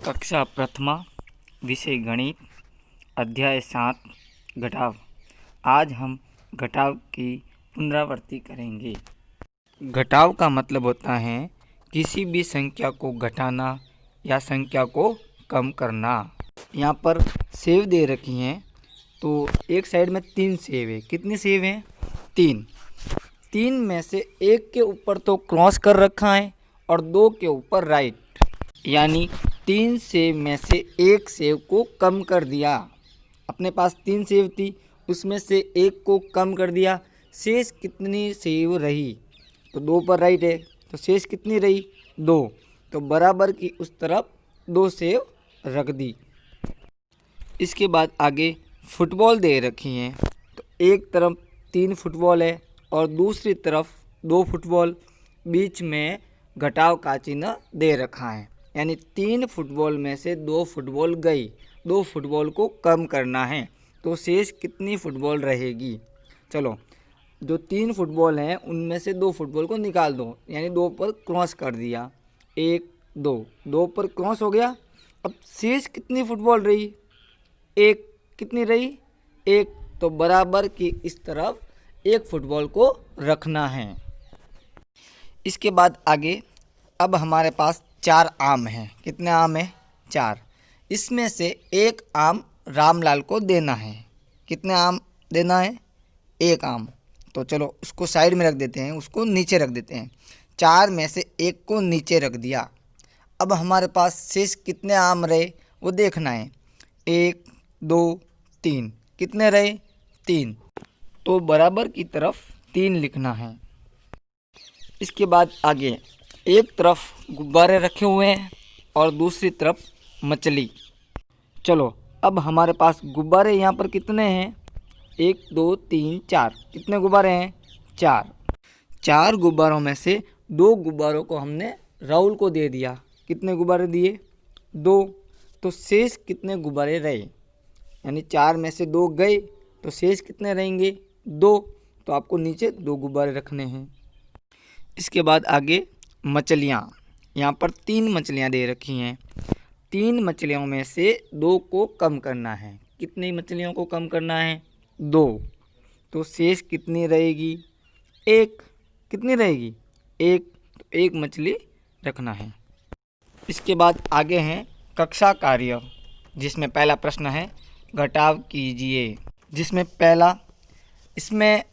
कक्षा प्रथमा, विषय गणित, अध्याय 7 घटाव। आज हम घटाव की पुनरावृत्ति करेंगे। घटाव का मतलब होता है किसी भी संख्या को घटाना या संख्या को कम करना। यहाँ पर सेव दे रखी हैं, तो एक साइड में 3 सेव है। कितनी सेव हैं? 3। 3 में से एक के ऊपर तो क्रॉस कर रखा है और 2 के ऊपर राइट, यानी 3 सेव में से एक सेव को कम कर दिया। अपने पास 3 सेव थी, उसमें से एक को कम कर दिया। शेष कितनी सेव रही? तो 2 पर राइट है, तो शेष कितनी रही? 2। तो बराबर की उस तरफ 2 सेव रख दी। इसके बाद आगे फुटबॉल दे रखी हैं, तो एक तरफ 3 फुटबॉल है और दूसरी तरफ 2 फुटबॉल, बीच में घटाव का चिन्ह दे रखा है, यानी 3 फुटबॉल में से 2 फुटबॉल गई। 2 फुटबॉल को कम करना है, तो शेष कितनी फुटबॉल रहेगी? चलो, जो 3 फुटबॉल हैं उनमें से 2 फुटबॉल को निकाल दो, यानी 2 पर क्रॉस कर दिया। 1 2, 2 पर क्रॉस हो गया। अब शेष कितनी फुटबॉल रही? 1। कितनी रही? 1। तो बराबर की इस तरफ 1 फुटबॉल को रखना है। इसके बाद आगे अब हमारे पास 4 आम हैं। कितने आम हैं? 4। इसमें से एक आम रामलाल को देना है। कितने आम देना है? 1 आम। तो चलो उसको साइड में रख देते हैं, उसको नीचे रख देते हैं। 4 में से एक को नीचे रख दिया। अब हमारे पास शेष कितने आम रहे वो देखना है। 1 2 3। कितने रहे? 3। तो बराबर की तरफ 3 लिखना है। इसके बाद आगे एक तरफ गुब्बारे रखे हुए हैं और दूसरी तरफ मछली। चलो, अब हमारे पास गुब्बारे यहाँ पर कितने हैं? 1 2 3 4। कितने गुब्बारे हैं? 4। 4 गुब्बारों में से 2 गुब्बारों को हमने राहुल को दे दिया। कितने गुब्बारे दिए? 2। तो शेष कितने गुब्बारे रहे? यानी 4 में से 2 गए, तो शेष कितने रहेंगे? 2। तो आपको नीचे 2 गुब्बारे रखने हैं। इसके बाद आगे मछलियाँ। यहाँ पर 3 मछलियाँ दे रखी हैं। 3 मछलियों में से 2 को कम करना है। कितनी मछलियों को कम करना है? 2। तो शेष कितनी रहेगी? 1। कितनी रहेगी? 1। तो 1 मछली रखना है। इसके बाद आगे हैं कक्षा कार्य, जिसमें पहला प्रश्न है घटाव कीजिए। जिसमें पहला, इसमें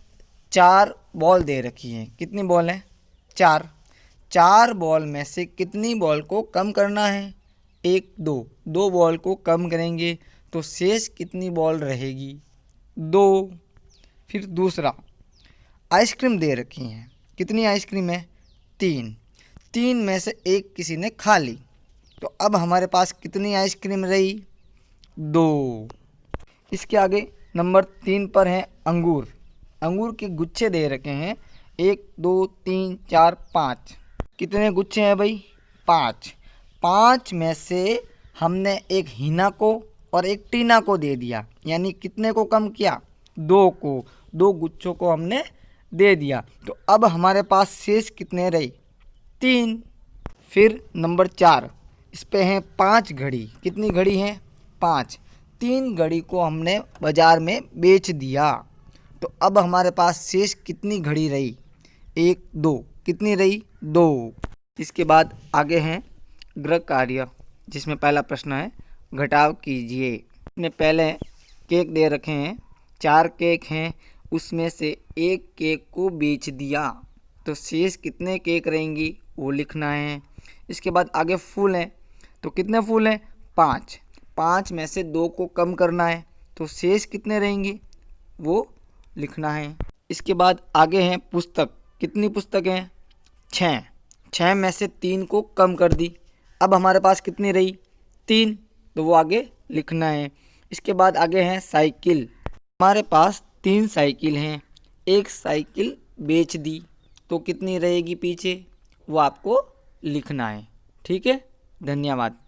4 बॉल दे रखी हैं। कितनी बॉल है? 4। 4 बॉल में से कितनी बॉल को कम करना है? 1 2। 2 बॉल को कम करेंगे, तो शेष कितनी बॉल रहेगी? 2। फिर दूसरा, आइसक्रीम दे रखी हैं। कितनी आइसक्रीम है? 3। 3 में से एक किसी ने खा ली, तो अब हमारे पास कितनी आइसक्रीम रही? 2। इसके आगे नंबर 3 पर है अंगूर। अंगूर के गुच्छे दे रखे हैं। 1 2 3 4 5। कितने गुच्छे हैं भाई? 5। 5 में से हमने एक हिना को और एक टीना को दे दिया, यानी कितने को कम किया? 2 को। 2 गुच्छों को हमने दे दिया, तो अब हमारे पास शेष कितने रहे? 3। फिर नंबर 4, इस पे हैं 5 घड़ी। कितनी घड़ी हैं? 5। 3 घड़ी को हमने बाज़ार में बेच दिया, तो अब हमारे पास शेष कितनी घड़ी रही? 1 2। कितनी रही? 2। इसके बाद आगे हैं गृह कार्य, जिसमें पहला प्रश्न है घटाव कीजिए। इसमें पहले केक दे रखे हैं। 4 केक हैं, उसमें से एक केक को बेच दिया, तो शेष कितने केक रहेंगी वो लिखना है। इसके बाद आगे फूल हैं, तो कितने फूल हैं? 5। 5 में से 2 को कम करना है, तो शेष कितने रहेंगी वो लिखना है। इसके बाद आगे हैं पुस्तक। कितनी पुस्तक हैं? 6। 6 में से 3 को कम कर दी, अब हमारे पास कितनी रही? 3। तो वो आगे लिखना है। इसके बाद आगे हैं साइकिल। हमारे पास 3 साइकिल हैं, एक साइकिल बेच दी, तो कितनी रहेगी पीछे वो आपको लिखना है। ठीक है, धन्यवाद।